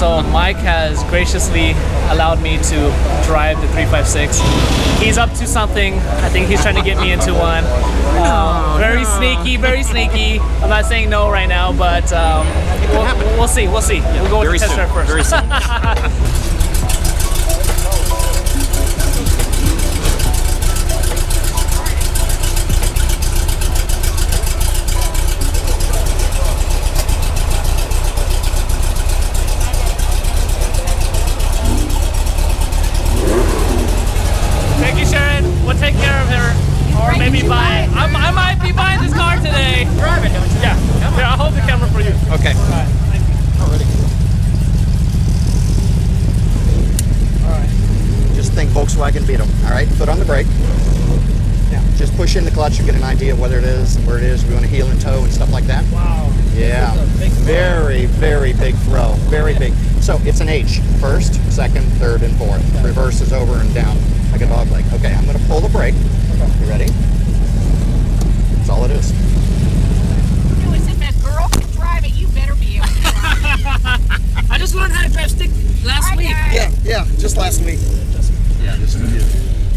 So Mike has graciously allowed me to drive the 356. He's up to something. I think he's trying to get me into one. Very sneaky, very sneaky. I'm not saying no right now, but we'll see. We'll see. We'll go with the test drive first. Very soon. Thank you, Sharon. We'll take care of her. Or maybe buy. I might be buying this car today. Drive it, don't you? Yeah. Here, I'll hold the camera for you. Okay. All right. Thank you. Already. All right. Just think Volkswagen beat them. All right, foot on the brake. Yeah. Just push in the clutch and get an idea of whether it is, where it is. We want to heel and toe and stuff like that. Wow. Yeah. Very, very big throw. Very big. So it's an H. First, second, third, and fourth. Reverse is over and down like a dog leg. Okay, I'm going to pull the brake. You ready? That's all it is. If that girl can drive it, you better be able to drive it. I just learned how to drive stick last week. Yeah, just last week. Yeah, just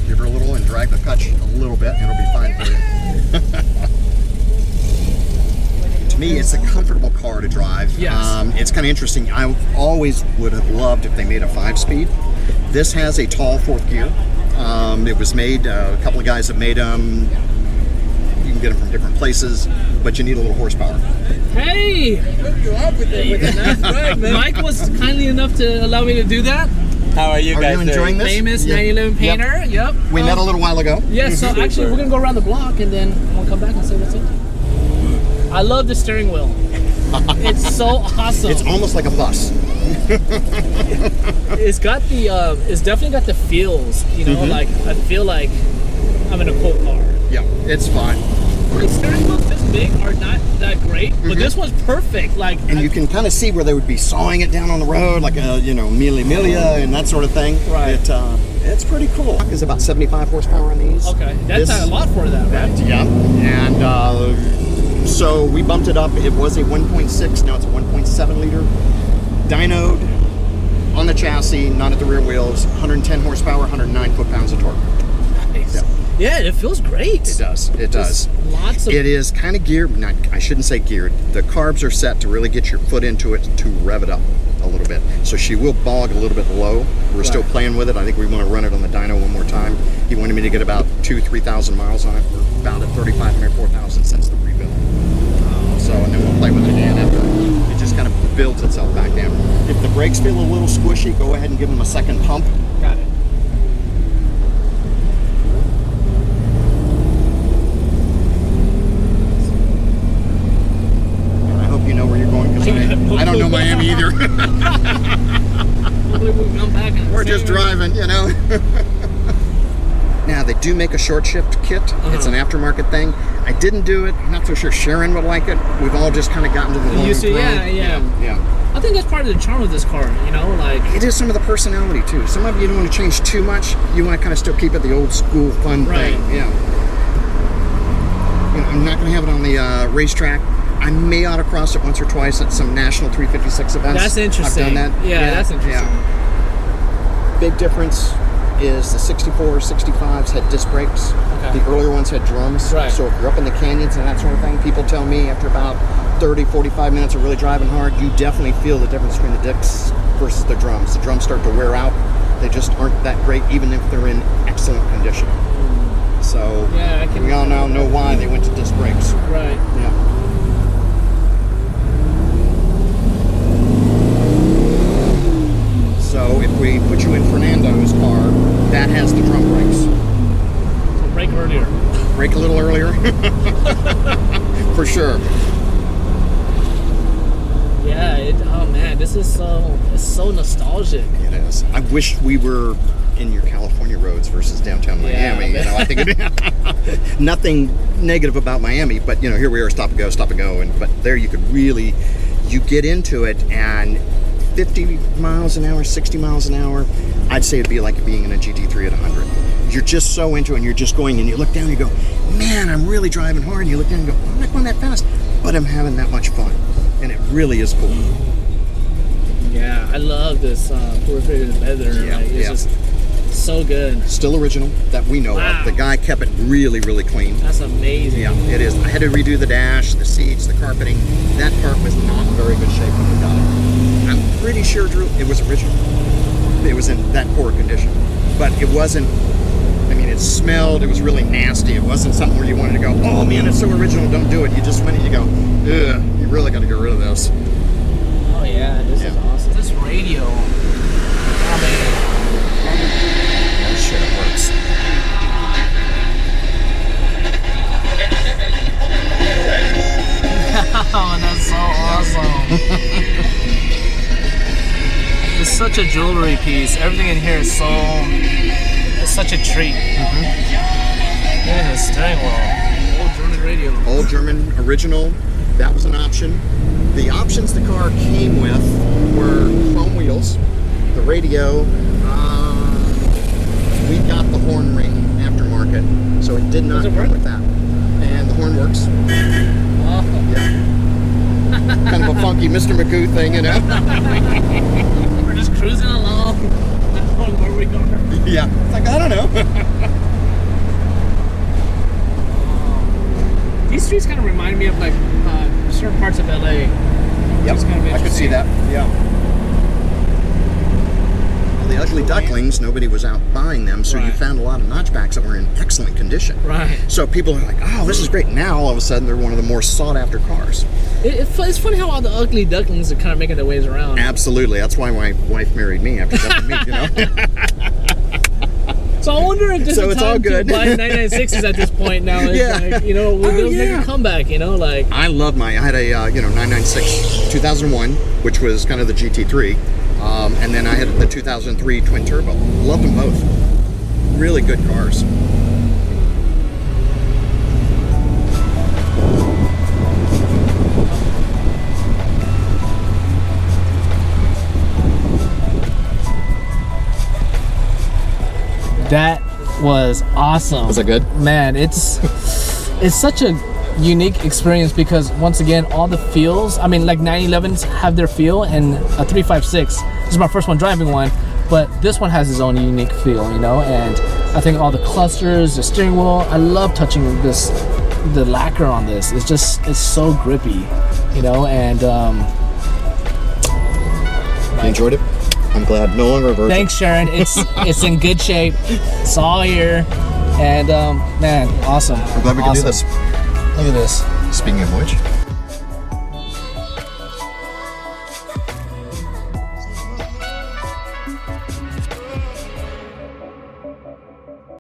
give her a little and drag the clutch a little bit, and it'll be fine for you. To me, it's a comfortable car to drive. Yes. It's kind of interesting. I always would have loved if they made a 5-speed. This has a tall fourth gear. It was made, a couple of guys have made them. You can get them from different places, but you need a little horsepower. Hey! Mike was kindly enough to allow me to do that. How are you guys Are you enjoying this? Famous 911 painter. Yep. We met a little while ago. Yeah, so actually we're going to go around the block and then we'll come back and say what's up. I love the steering wheel. It's so awesome. It's almost like a bus. It's got the, it's definitely got the feels, you know, like I feel like I'm in a cool car. Yeah, it's fine. The steering wheels this big are not that great, but this one's perfect. Like, And you can kind of see where they would be sawing it down on the road, like a, you know, Mille and that sort of thing. Right. It's pretty cool. It's about 75 horsepower on these. Okay, that's a lot for that, right? Yeah, and so we bumped it up. It was a 1.6, now it's a 1.7 liter. Dynoed on the chassis, not at the rear wheels. 110 horsepower, 109 foot-pounds of torque. Nice. Yeah, it feels great. It does. It does. Lots of. It is kind of geared. I shouldn't say geared. The carbs are set to really get your foot into it to rev it up a little bit. So she will bog a little bit low. We're still playing with it. I think we want to run it on the dyno one more time. He wanted me to get about 2,000-3,000 miles on it. We're about at 3,500, 4,000 since the rebuild. So, and then we'll play with it again after it just kind of builds itself back down. If the brakes feel a little squishy, go ahead and give them a second pump. Got it. I hope you know where you're going, because I don't know Miami either. We're just driving, you know. Now, they do make a short shift kit. It's an aftermarket thing. I didn't do it. I'm not so sure Sharon would like it. We've all just kind of gotten to the Used to, yeah. I think that's part of the charm of this car, you know, like. It is some of the personality, too. Some of you don't want to change too much. You want to kind of still keep it the old school fun thing. Yeah. You know, I'm not going to have it on the racetrack. I may autocross it once or twice at some national 356 events. That's interesting. I've done that. Yeah, that's interesting. Yeah. Big difference is the 64, 65s had disc brakes. Okay. The earlier ones had drums. Right. So if you're up in the canyons and that sort of thing, people tell me after about 30, 45 minutes of really driving hard, you definitely feel the difference between the discs versus the drums. The drums start to wear out. They just aren't that great, even if they're in excellent condition. So we all now know why they went to disc brakes. Right. Yeah. So if we put you in Fernando's car, that has the drum brakes. So brake earlier. Brake a little earlier. For sure. Yeah, oh man, this is it's so nostalgic. It is. I wish we were in your California roads versus downtown Miami. You know, I think nothing negative about Miami, but you know, here we are, stop and go, but there you could really, you get into it and 50 miles an hour, 60 miles an hour, I'd say it'd be like being in a GT3 at 100. You're just so into it, and you're just going, and you look down and you go, man, I'm really driving hard, and you look down and you go, I'm not going that fast, but I'm having that much fun, and it really is cool. Yeah, I love this perforated leather. Yeah, Like, it's just so good. Still original that we know Wow. of. The guy kept it really, really clean. That's amazing. Yeah, it is. I had to redo the dash, the seats, the carpeting. That part was not in very good shape when we got it. I'm pretty sure, Drew, it was original. It was in that poor condition. But it wasn't, I mean, it smelled, it was really nasty. It wasn't something where you wanted to go, oh man, it's so original, don't do it. You just went and you go, ugh, you really got to get rid of this. Oh yeah, this is awesome. This radio, I mean, Oh shit, it works. oh, that's so awesome. It's such a jewelry piece. Everything in here is it's such a treat. Look at the steering wheel. Old German radio. Old German original, that was an option. The options the car came with were chrome wheels, the radio, we got the horn ring aftermarket, so it did not Does it come work? with that. And the horn works. Oh. Yeah. Kind of a funky Mr. Magoo thing, you know? We're just cruising along. I don't know where we are. Yeah. It's like, I don't know. These streets kind of remind me of like certain parts of LA. Yep, Kind of I could see interesting. that. Yeah. Well, the Ugly Ducklings, nobody was out buying them, so you Right. found a lot of notchbacks that were in excellent condition. Right. So people are like, oh, this is great. Now, all of a sudden, they're one of the more sought-after cars. It's funny how all the ugly ducklings are kind of making their ways around. Absolutely. That's why my wife married me after ducking me, you know? So I wonder if this So is it's all time to good. buy 996s at this point now. It's Yeah. like, you know, will those make yeah. a comeback, you know, like. I love I had a, 996 2001, which was kind of the GT3. And then I had the 2003 twin turbo. Loved them both. Really good cars. That was awesome. Was that good? Man, it's such a unique experience because once again, all the feels, I mean, like 911s have their feel, and a 356, this is my first one driving one, but this one has its own unique feel, you know, and I think all the clusters, the steering wheel, I love touching the lacquer on this. It's so grippy, you know, and You enjoyed it? I'm glad. No longer a virgin. thanks, Sharon. It's in good shape. It's all here, and man, awesome. I'm glad we could do this. Look at this. Speaking of which,